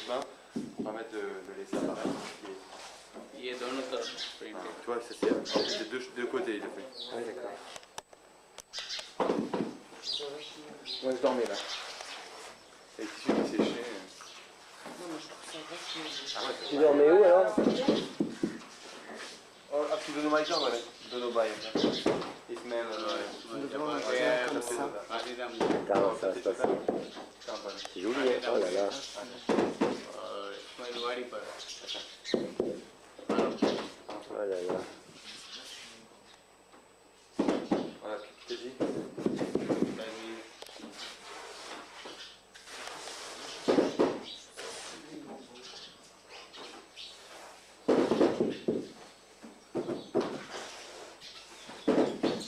chemin, on va permettre de laisser apparaître. ये दोनों तरफ प्रिंट है। Tu vois, ça c'est de deux côtés il le fait. Ah, d'accord. Ouais, je dormais là. Et le tissu qui séchait. Non, mais je trouve ça vachement. Ah ouais, Tu dormais où alors? Aquí donde vai già, vale? Donde vai? Ismail, Comme ça. Putain, ça se passe. C'est joli, hein? Oh là là. Oh là là. Voilà, t'es dit?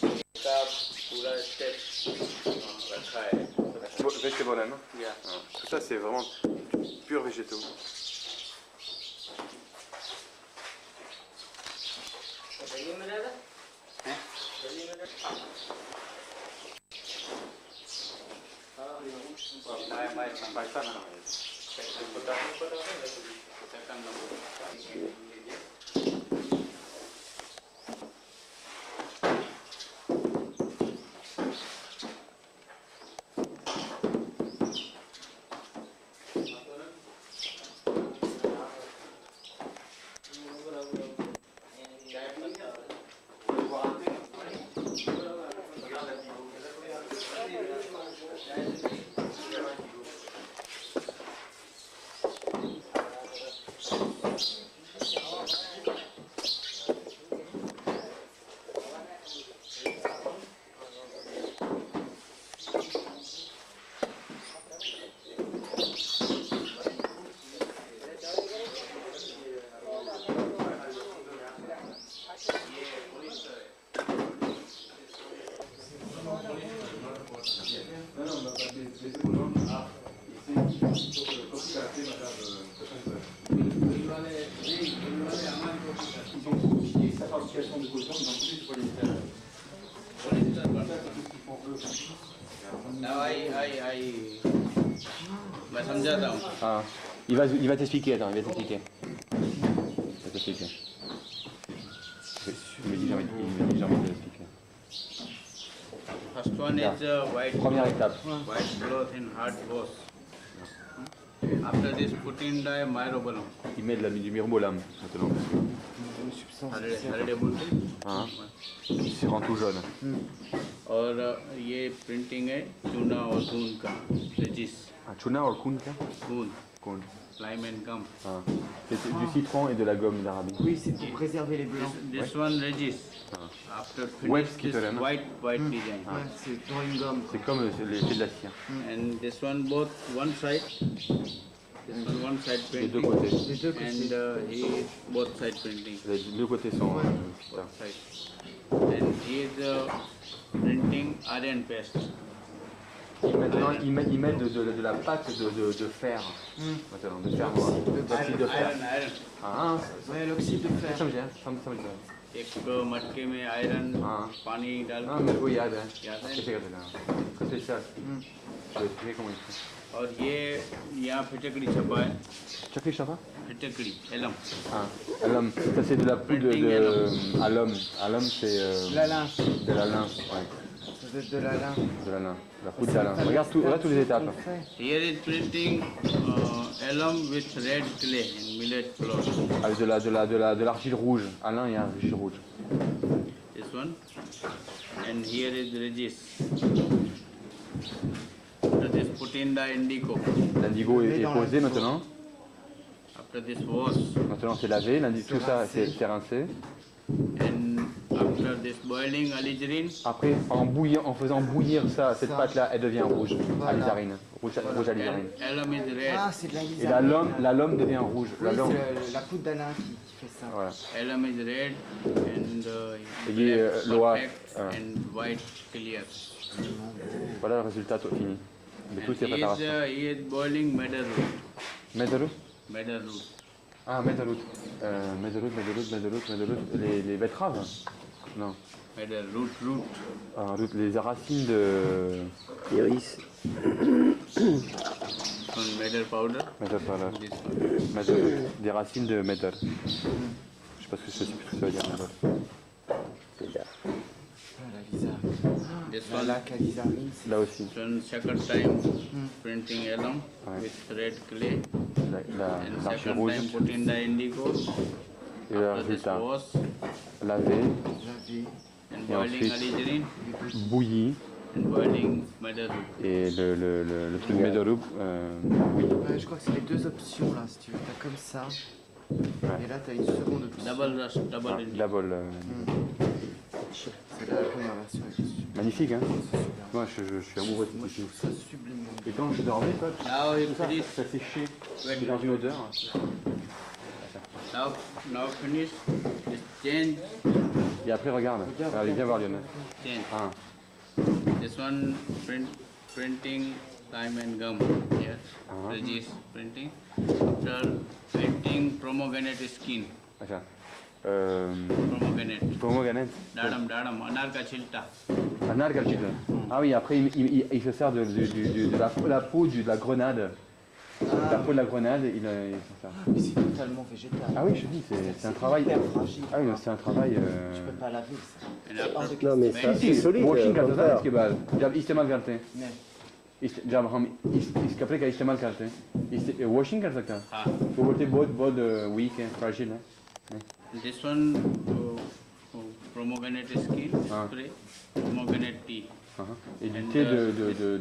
पूरा स्टेप रखा है। Vegetable, hein? Tout ça c'est vraiment pur végétaux. मैं समझाता हूँ। Ah, il va t'expliquer, attends, il va t'expliquer. Il va t'expliquer. Il me dit j'ai envie de l'expliquer. First one is white. Première étape. White cloth in hard wash. After this, put in the myrobalam. Il met du mirobolam maintenant. Une substance. Hein? Il se rend tout jaune. और ये प्रिंटिंग है चूना और खून का रेजिस। Un tuna ou kun क्या? खून lime and gum. Ah. C'est du citron et de la gomme d'Arabie. Oui, c'est pour préserver les blancs. This one regis. After Wet finish qui te this donne. white design. Ouais, c'est dans une gomme. C'est comme l'effet de la cire. And this one both one side. This one side Les deux printing. côtés. Les deux côtés. And here both side printing. Les deux côtés sont. Both side. And here the printing iron paste. Et maintenant, ils mettent de la pâte de fer. Maintenant, de fer noir. D'oxyde de fer. Iron. Ah, Ouais, l'oxyde de fer. ça me dit. एक मटके में आयरन पानी डाल Ah, mais oui, याद है. याद है? कैसे करते हैं? C'est ça. Je vais expliquer comment il fait. और ये यहाँ फिटकड़ी छपा है Tu as fait chapa? फिटकड़ी alum Ah, alum. Ça c'est de la poudre de alum. Alum c'est L'alun. de la lin. Ouais, Ça doit être de l'alun. de la lin. La poudre d'alun. Regarde toutes les étapes. here is printing alum with red clay and millet flour. Avec de l'argile rouge. Alun et argile rouge. This one and here is regis. That is put in the indigo. L'indigo est posé maintenant. After this wash Maintenant c'est lavé. Tout ça c'est rincé. and after this boiling alizarin. Après, en faisant bouillir cette pâte-là, elle devient rouge. Voilà. Alizarine. Rouge alizarine. Alum is red. Ah, c'est de la Et lizarine. l'alum devient rouge. Oui, L'alum. c'est la poudre d'alun qui fait ça. Voilà. Alum is red and Et black l'oie, perfect and white clear. Voilà le résultat fini de toutes ces And préparations. he is boiling medar root. Medarout. Medar root. Ah, Medarout. Medarout. Les betteraves? Non. Medar root. Les racines de. Iris. one madder powder. Madder powder. This one. Madder. Des racines de madder. Je sais pas ce que ça veut dire madder. Voilà, Lisa. This La one. laque à Lisa Rin, Là aussi. This one second time printing alum with red clay. And L'argile second rouge. time put in the indigo. Et le After this résultat. wash Lavé, lavé, and Et boiling ensuite- alizarin bouilli. and boiling madder root. Et le truc de madder bouilli. Ouais, je crois que c'est les deux options là, si tu veux. T'as comme ça, et là t'as une seconde option. Double rush, double indigo. Double. C'est la première version avec les super. Magnifique, hein. C'est super. Moi, je suis amoureux de Moi ce je tissu. trouve ça sublime. Et quand je dormais, toi, Now you finish. ça séchait. Wait, C'est dans une odeur. Now finish. Just change. Et après, regarde. Allez, viens voir Lionel. Change. Ah, This one printing time and gum. Yes. Regis printing. After painting pomegranate skin. अच्छा. Pomegranate. Pomegranate. Dadam dadam. Anar ka chilta. Anal calcite. Ah oui, après, il se sert de la peau de la grenade. La peau de la grenade, il s'en sert. Mais c'est totalement végétal. Ah oui, je te dis, c'est un travail. Hyper fragile. Ah oui, c'est un travail. Tu peux pas laver ça. And after Non, mais ça, c'est solide. Washing au करता था contraire. इसके बाद जब इस्तेमाल करते हैं Mais जब हम इस कपड़े का इस्तेमाल करते हैं वॉशिंग कर सकता है तो बोलते बहुत बहुत वीक है फ्रेजिल है this one pomegranate skin spray. Pomegranate tea. et du thé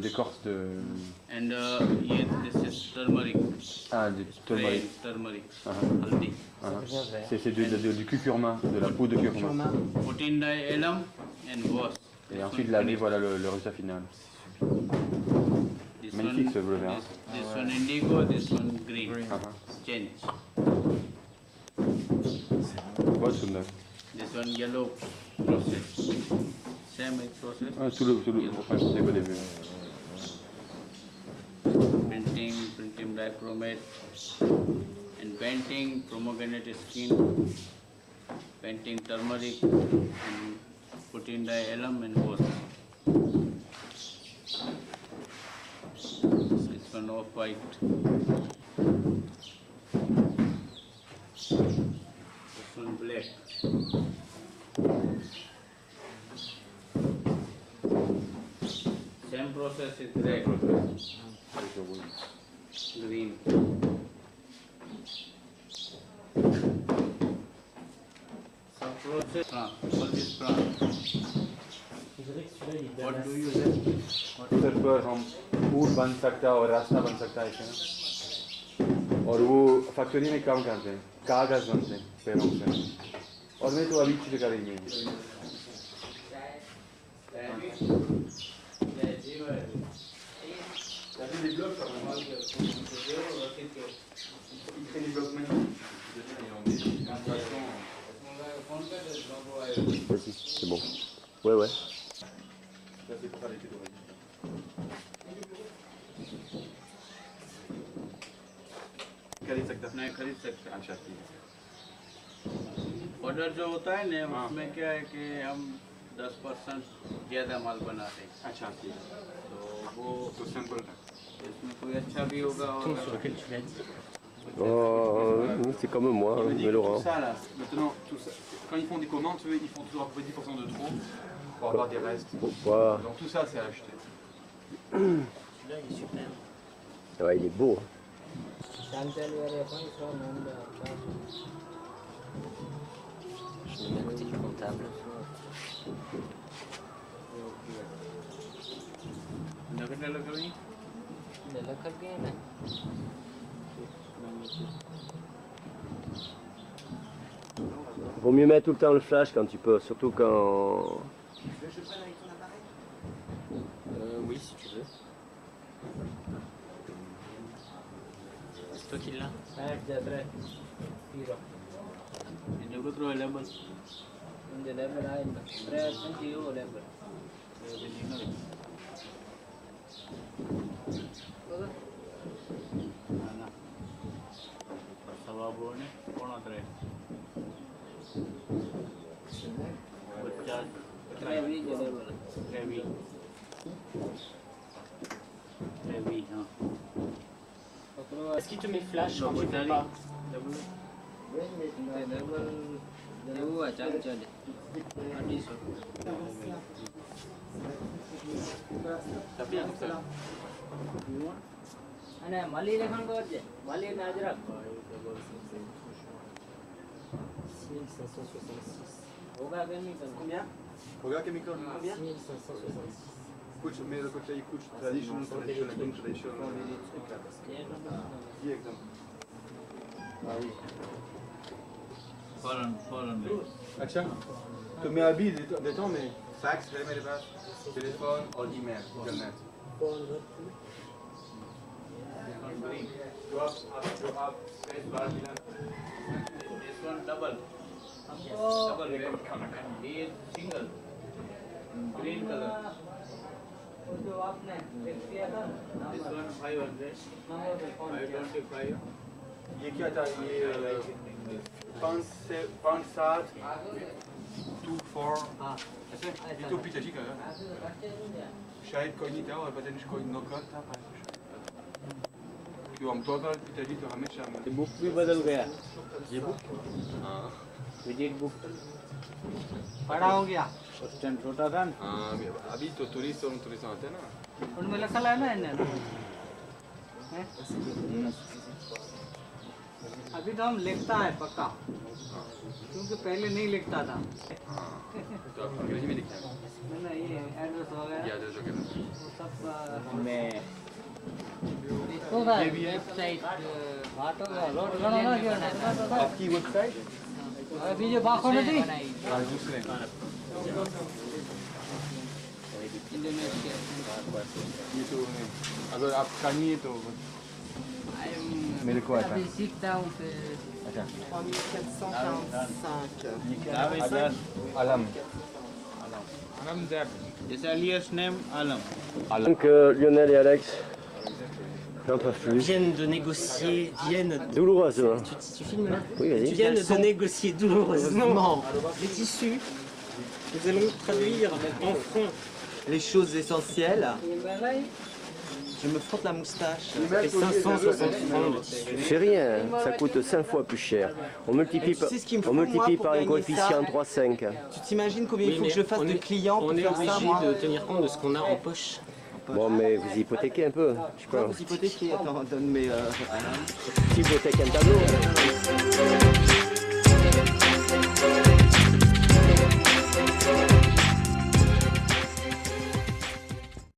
d'écorce de And yeah, this is turmeric. du Spray turmeric. turmeric. Haldi. C'est du curcuma, de la peau de curcuma. Put in the alum and wash. Et ensuite laver, voilà le résultat final. This Magnifique one, ce bleu vert. This one indigo, this one green. Change. Voilà tout neuf. This one yellow process. Same process. Ah, tout le c'est au début. Printing dichromate and painting pomegranate skin, painting turmeric and put in the alum and wash. This one off white. This one black. Same process is red. Green. Some process. All this plant. What do you say? इधर पर हम फूल बन सकता है और रास्ता बन सकता है इसमें और वो फैक्ट्री में काम करते हैं कागज बनते हैं पैरों से और मैं तो अभी चित्रकारी में हूँ des blocs, il crée des blocs magnifiques. Vas-y, c'est bon. Ouais, ouais. Ça, c'est pour faire les d'origine. खरीद सकता है नहीं खरीद सकते। अच्छा ठीक है ऑर्डर जो होता है ना उसमें क्या है कि हम 10% ज़्यादा माल बनाते हैं अच्छा ठीक है तो वो तो सिंपल है इसमें कोई अच्छा भी होगा और Oh, c'est comme moi, hein, mais tout Laurent. ça là, maintenant, tout ça, quand ils font des commandes, tu vois, ils font toujours à peu près 10% de trop pour avoir des restes. Voilà. Donc tout ça, c'est à acheter. celui-là il est super. Ouais, il est beau. Je le mets à côté du comptable. नगद लकड़ी Vaut mieux mettre tout le temps le flash quand tu peux, surtout quand... Tu veux que je prenne avec ton appareil Oui, si tu veux. C'est toi qui l'as जरूरत रो अवेलेबल सवा बोने कौन आता है बच्चा heavy heavy हाँ Est-ce qu'il te met flash quand tu fais pas? Mali लेखन गर्छ Mali and Ajrakh. 6566. Hoga chemical. Combien? Hoga chemical. Combien? 6566. Kutch, mais le côté Kutch traditional, traditional. Dis exemple. Ah oui. Foreign. अच्छा तो मैं अभी देता हूँ मैं फैक्स है मेरे पास टेलीफोन और ईमेल इंटरनेट 402. जो आप स्पेस बार मिला This one double and this single green color. जो आपने टेक्स्ट किया था This one 500, 525. ये क्या था ये 5 2 4 ऐसे ये तो पिताजी का है शायद कोई नहीं था और पता नहीं कोई नौकर था क्यों हम तो अगर पिताजी तो हमेशा बुक भी बदल गया. ये बुक हाँ विजिट बुक बड़ा हो गया स्टैंड छोटा था ना. हाँ अभी तो टूरिस्ट आते हैं ना उनमें लिखा है ना इन्हें अभी तो हम लिखता है पक्का क्योंकि पहले नहीं लिखता था तो आप अंग्रेजी में लिखते हैं ना ये एड्रेस वगैरह क्या एड्रेस वगैरह सब मैं ये भी है आपकी वेबसाइट अभी जो बाखो नहीं हाँ दूसरे ये तो अगर आप चाहिए तो मेरे को आता है सीखता हूँ फिर अच्छा 3445. आलम His alias name Alam. Donc Lionel et Alex, j'en peux plus. Viennent de négocier, Douloureusement. tu filmes là? Oui, vas-y. Viennent de négocier douloureusement les tissus. Nous allons traduire en francs les choses essentielles. Je me frotte la moustache. Et 560 francs le tissu. C'est rien, ça coûte 5 fois plus cher. On multiplie, Tu sais ce qu'il me faut, on multiplie moi, pour par un gagner coefficient ça 3,5. Tu t'imagines combien il faut que je fasse de clients pour On est faire ça, moi? obligé de tenir compte de ce qu'on a en poche. Bon, mais vous hypothéquez un peu, je sais pas. Vous hypothéquez, attends, donne mes... Hypothèque un tableau.